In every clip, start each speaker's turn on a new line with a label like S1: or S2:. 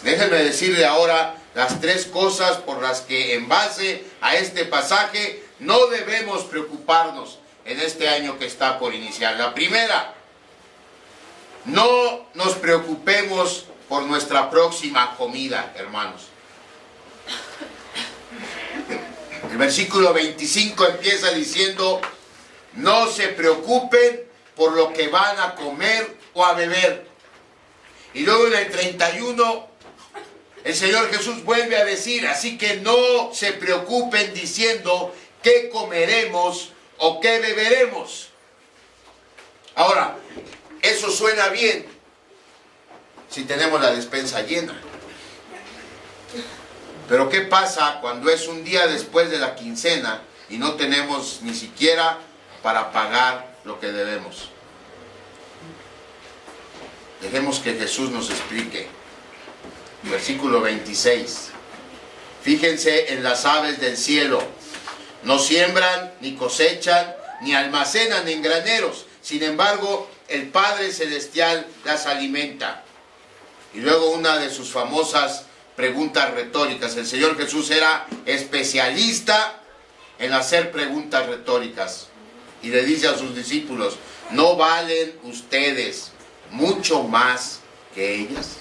S1: Déjenme decirle ahora las 3 cosas por las que en base a este pasaje no debemos preocuparnos en este año que está por iniciar. La primera, no nos preocupemos por nuestra próxima comida, hermanos. El versículo 25 empieza diciendo: no se preocupen por lo que van a comer o a beber. Y luego en el 31 el Señor Jesús vuelve a decir: así que no se preocupen diciendo qué comeremos o qué beberemos. Ahora, eso suena bien si tenemos la despensa llena. Pero ¿qué pasa cuando es un día después de la quincena y no tenemos ni siquiera para pagar lo que debemos? Dejemos que Jesús nos explique. Versículo 26. Fíjense en las aves del cielo. No siembran, ni cosechan, ni almacenan en graneros. Sin embargo, el Padre Celestial las alimenta. Y luego una de sus famosas preguntas retóricas. El Señor Jesús era especialista en hacer preguntas retóricas. Y le dice a sus discípulos: ¿no valen ustedes mucho más que ellas?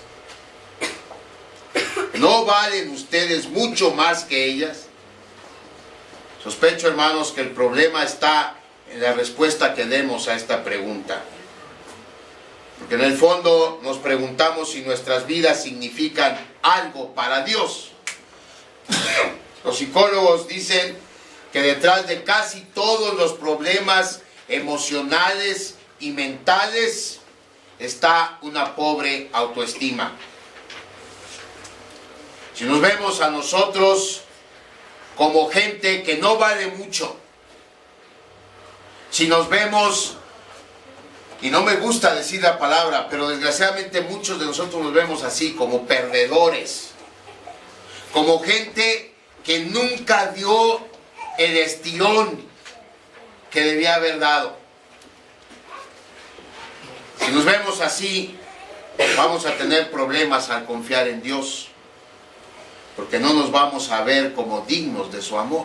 S1: ¿No valen ustedes mucho más que ellas? Sospecho, hermanos, que el problema está en la respuesta que demos a esta pregunta. Porque en el fondo nos preguntamos si nuestras vidas significan algo para Dios. Los psicólogos dicen que detrás de casi todos los problemas emocionales y mentales está una pobre autoestima. Si nos vemos a nosotros como gente que no vale mucho, si nos vemos, y no me gusta decir la palabra, pero desgraciadamente muchos de nosotros nos vemos así, como perdedores, como gente que nunca dio el estirón que debía haber dado. Si nos vemos así, vamos a tener problemas al confiar en Dios, porque no nos vamos a ver como dignos de su amor.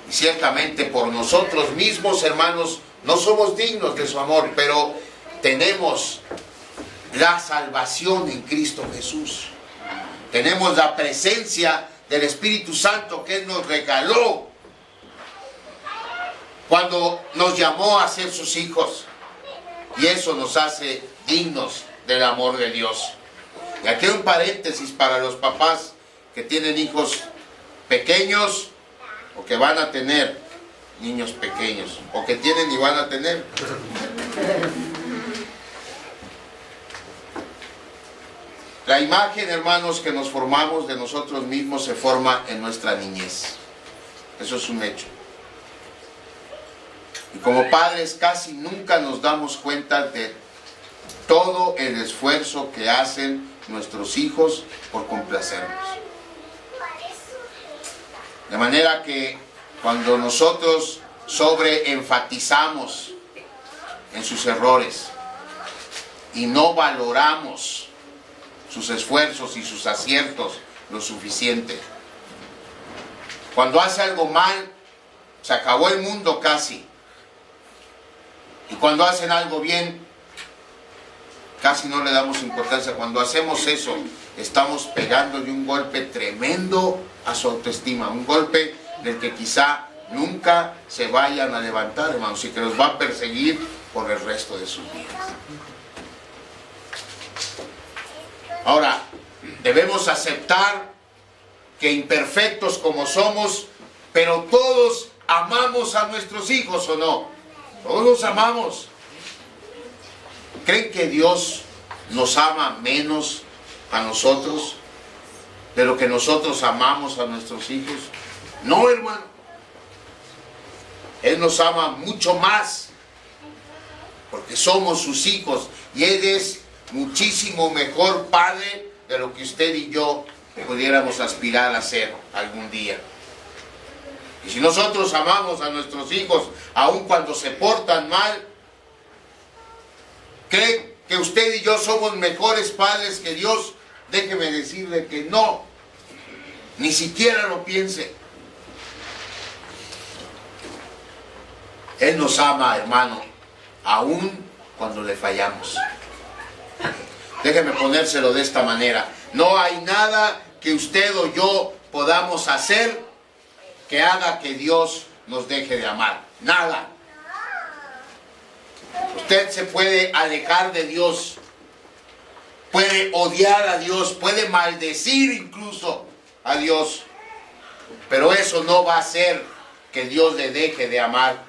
S1: Y ciertamente por nosotros mismos, hermanos, no somos dignos de su amor, pero tenemos la salvación en Cristo Jesús. Tenemos la presencia del Espíritu Santo que Él nos regaló cuando nos llamó a ser sus hijos. Y eso nos hace dignos del amor de Dios. Y aquí un paréntesis para los papás que tienen hijos pequeños o que van a tener niños pequeños, o que tienen y van a tener. La imagen, hermanos, que nos formamos de nosotros mismos se forma en nuestra niñez. Eso es un hecho. Y como padres casi nunca nos damos cuenta de todo el esfuerzo que hacen nuestros hijos por complacernos. De manera que cuando nosotros sobreenfatizamos en sus errores y no valoramos sus esfuerzos y sus aciertos lo suficiente, cuando hace algo mal, se acabó el mundo casi. Y cuando hacen algo bien, casi no le damos importancia. Cuando hacemos eso, estamos pegándole un golpe tremendo a su autoestima, un golpe del que quizá nunca se vayan a levantar, hermanos, y que los va a perseguir por el resto de sus vidas. Ahora, debemos aceptar que imperfectos como somos, pero todos amamos a nuestros hijos, ¿o no? Todos los amamos. ¿Creen que Dios nos ama menos a nosotros de lo que nosotros amamos a nuestros hijos? No, hermano. Él nos ama mucho más porque somos sus hijos y Él es muchísimo mejor padre de lo que usted y yo pudiéramos aspirar a ser algún día. Y si nosotros amamos a nuestros hijos aun cuando se portan mal, ¿cree que usted y yo somos mejores padres que Dios, déjeme decirle que no, ni siquiera lo piense. Él nos ama, hermano, aún cuando le fallamos. Déjeme ponérselo de esta manera. No hay nada que usted o yo podamos hacer que haga que Dios nos deje de amar. Nada. Usted se puede alejar de Dios, puede odiar a Dios, puede maldecir incluso a Dios, pero eso no va a hacer que Dios le deje de amar.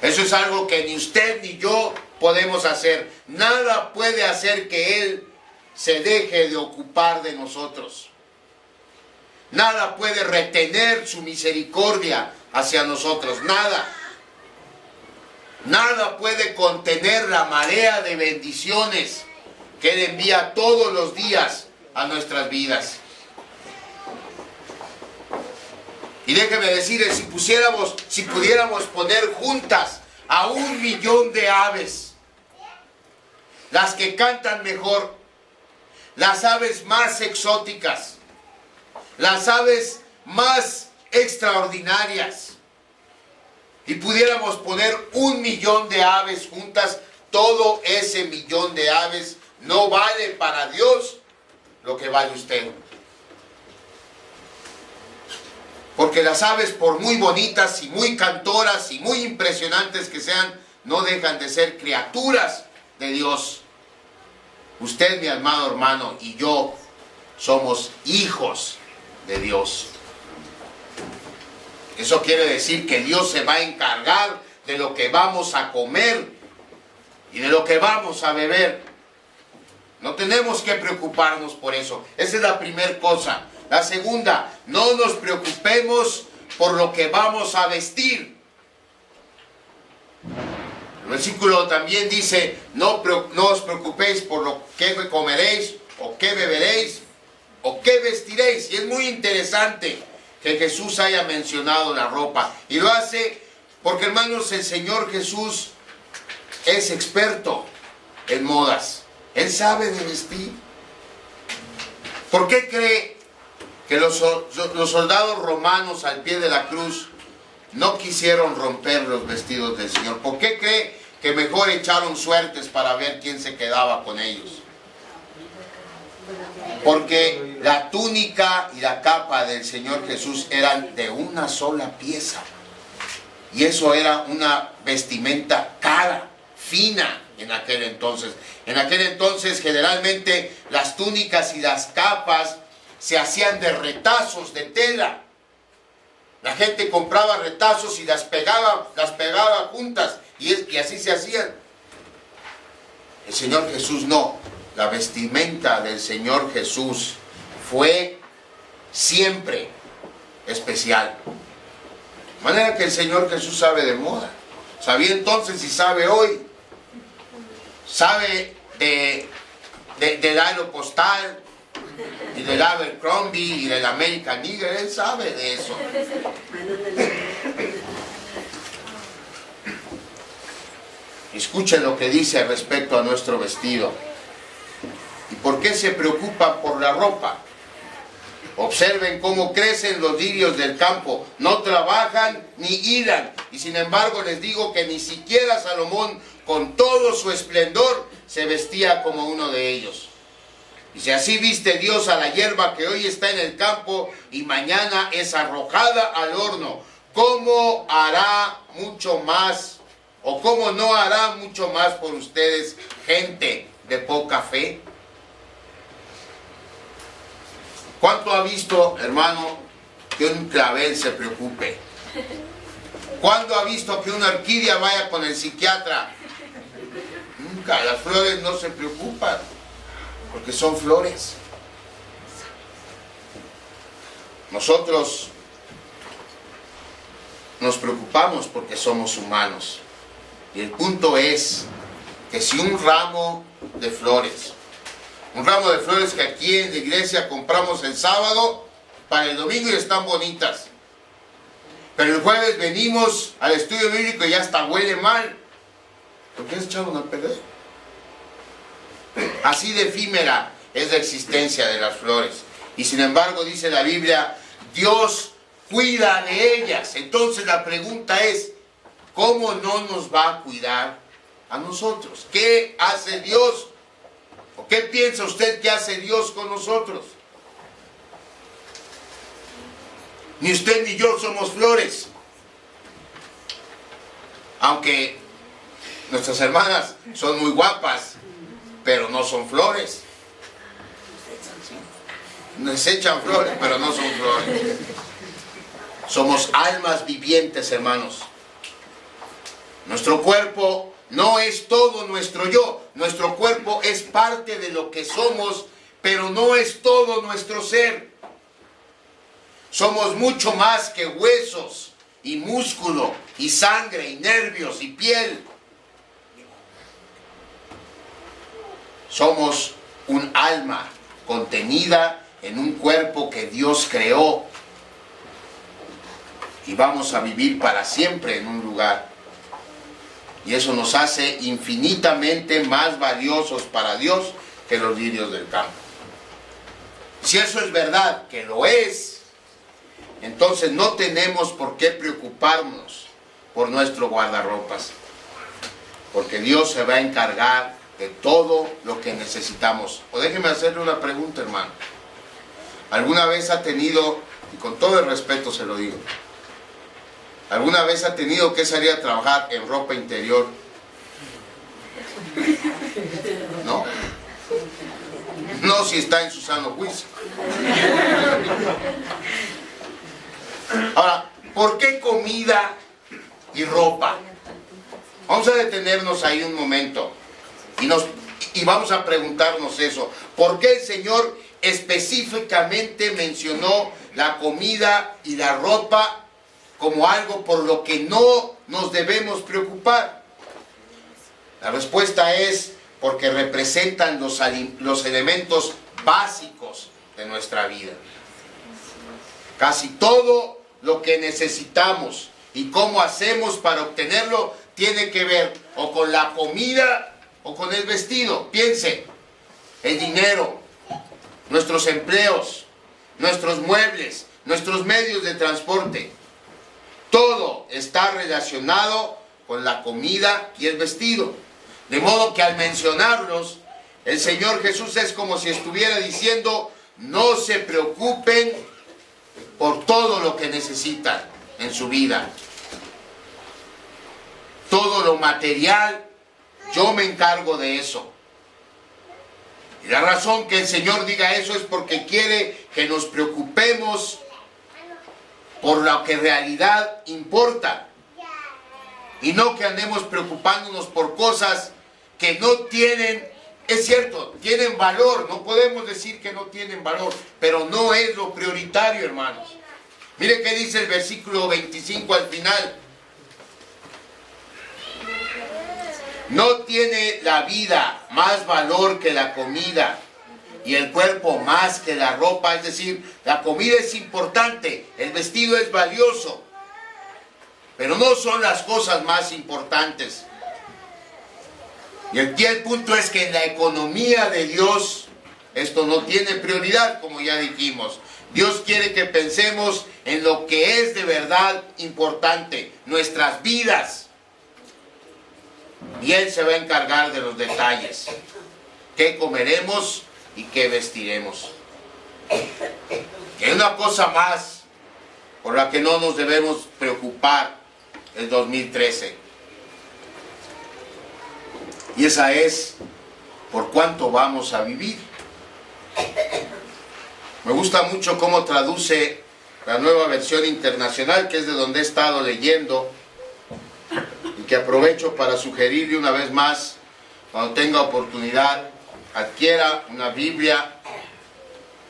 S1: Eso es algo que ni usted ni yo podemos hacer. Nada puede hacer que Él se deje de ocupar de nosotros. Nada puede retener su misericordia hacia nosotros. Nada. Nada puede contener la marea de bendiciones que Él envía todos los días a nuestras vidas. Y déjeme decirle, si pudiéramos poner juntas a 1,000,000 de aves, las que cantan mejor, las aves más exóticas, las aves más extraordinarias, y pudiéramos poner 1,000,000 de aves juntas, todo ese 1,000,000 de aves no vale para Dios lo que vale usted. Porque las aves, por muy bonitas y muy cantoras y muy impresionantes que sean, no dejan de ser criaturas de Dios. Usted, mi amado hermano, y yo somos hijos de Dios. Eso quiere decir que Dios se va a encargar de lo que vamos a comer y de lo que vamos a beber. No tenemos que preocuparnos por eso. Esa es la primera cosa. La segunda, no nos preocupemos por lo que vamos a vestir. El versículo también dice, no os preocupéis por lo que comeréis, o qué beberéis, o qué vestiréis. Y es muy interesante que Jesús haya mencionado la ropa. Y lo hace porque, hermanos, el Señor Jesús es experto en modas. Él sabe de vestir. ¿Por qué cree que los soldados romanos al pie de la cruz no quisieron romper los vestidos del Señor? ¿Por qué cree que mejor echaron suertes para ver quién se quedaba con ellos? Porque la túnica y la capa del Señor Jesús eran de una sola pieza. Y eso era una vestimenta cara, fina en aquel entonces. En aquel entonces generalmente las túnicas y las capas se hacían de retazos de tela. La gente compraba retazos y las pegaba juntas, y así se hacían. El Señor Jesús no. La vestimenta del Señor Jesús fue siempre especial. De manera que el Señor Jesús sabe de moda. Sabía entonces y sabe hoy. Sabe del Aeropostale y del Abercrombie y del American Eagle. Él sabe de eso. Escuchen lo que dice respecto a nuestro vestido. ¿Y por qué se preocupan por la ropa? Observen cómo crecen los lirios del campo. No trabajan ni hilan. Y sin embargo les digo que ni siquiera Salomón, con todo su esplendor, se vestía como uno de ellos. Y si así viste Dios a la hierba que hoy está en el campo y mañana es arrojada al horno, ¿cómo hará mucho más, o cómo no hará mucho más por ustedes, gente de poca fe? ¿Cuánto ha visto, hermano, que un clavel se preocupe? ¿Cuándo ha visto que una orquídea vaya con el psiquiatra? Nunca. Las flores no se preocupan, porque son flores. Nosotros nos preocupamos porque somos humanos. Y el punto es que si un ramo de flores que aquí en la iglesia compramos el sábado para el domingo y están bonitas, pero el jueves venimos al estudio bíblico y ya hasta huele mal, ¿por qué se echaron a perder? Así de efímera es la existencia de las flores. Y sin embargo, dice la Biblia, Dios cuida de ellas. Entonces la pregunta es, ¿cómo no nos va a cuidar a nosotros? ¿Qué hace Dios? ¿O qué piensa usted que hace Dios con nosotros? Ni usted ni yo somos flores. Aunque nuestras hermanas son muy guapas, pero no son flores. Nos echan flores, pero no son flores. Somos almas vivientes, hermanos. Nuestro cuerpo no es todo nuestro yo. Nuestro cuerpo es parte de lo que somos, pero no es todo nuestro ser. Somos mucho más que huesos y músculo y sangre y nervios y piel. Somos un alma contenida en un cuerpo que Dios creó. Y vamos a vivir para siempre en un lugar. Y eso nos hace infinitamente más valiosos para Dios que los lirios del campo. Si eso es verdad, que lo es, entonces no tenemos por qué preocuparnos por nuestro guardarropas. Porque Dios se va a encargar de todo lo que necesitamos. O déjeme hacerle una pregunta, hermano. ¿Alguna vez ha tenido, y con todo el respeto se lo digo, alguna vez ha tenido que salir a trabajar en ropa interior? ¿No? No si está en su sano juicio. Ahora, ¿por qué comida y ropa? Vamos a detenernos ahí un momento y vamos a preguntarnos eso. ¿Por qué el Señor específicamente mencionó la comida y la ropa como algo por lo que no nos debemos preocupar? La respuesta es porque representan los elementos básicos de nuestra vida. Casi todo lo que necesitamos y cómo hacemos para obtenerlo tiene que ver o con la comida o con el vestido. Piense, el dinero, nuestros empleos, nuestros muebles, nuestros medios de transporte. Todo está relacionado con la comida y el vestido. De modo que al mencionarlos, el Señor Jesús es como si estuviera diciendo, no se preocupen por todo lo que necesitan en su vida. Todo lo material, yo me encargo de eso. Y la razón que el Señor diga eso es porque quiere que nos preocupemos por lo que en realidad importa. Y no que andemos preocupándonos por cosas que no tienen, es cierto, tienen valor. No podemos decir que no tienen valor, pero no es lo prioritario, hermanos. Mire qué dice el versículo 25 al final. ¿No tiene la vida más valor que la comida y el cuerpo más que la ropa? Es decir, la comida es importante, el vestido es valioso, pero no son las cosas más importantes. Y aquí el punto es que en la economía de Dios esto no tiene prioridad, como ya dijimos. Dios quiere que pensemos en lo que es de verdad importante, nuestras vidas. Y Él se va a encargar de los detalles. ¿Qué comeremos y qué vestiremos? Y hay una cosa más por la que no nos debemos preocupar el 2013. Y esa es por cuánto vamos a vivir. Me gusta mucho cómo traduce la Nueva Versión Internacional, que es de donde he estado leyendo, y que aprovecho para sugerirle una vez más, cuando tenga oportunidad, adquiera una Biblia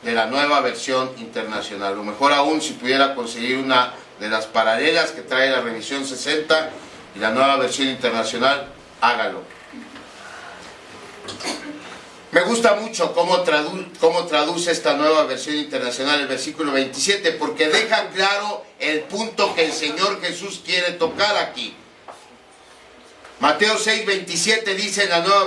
S1: de la Nueva Versión Internacional. O mejor aún, si pudiera conseguir una de las paralelas que trae la Revisión 60 y la Nueva Versión Internacional, hágalo. Me gusta mucho cómo traduce esta Nueva Versión Internacional el versículo 27, porque deja claro el punto que el Señor Jesús quiere tocar aquí. Mateo 6:27 dice en la Nueva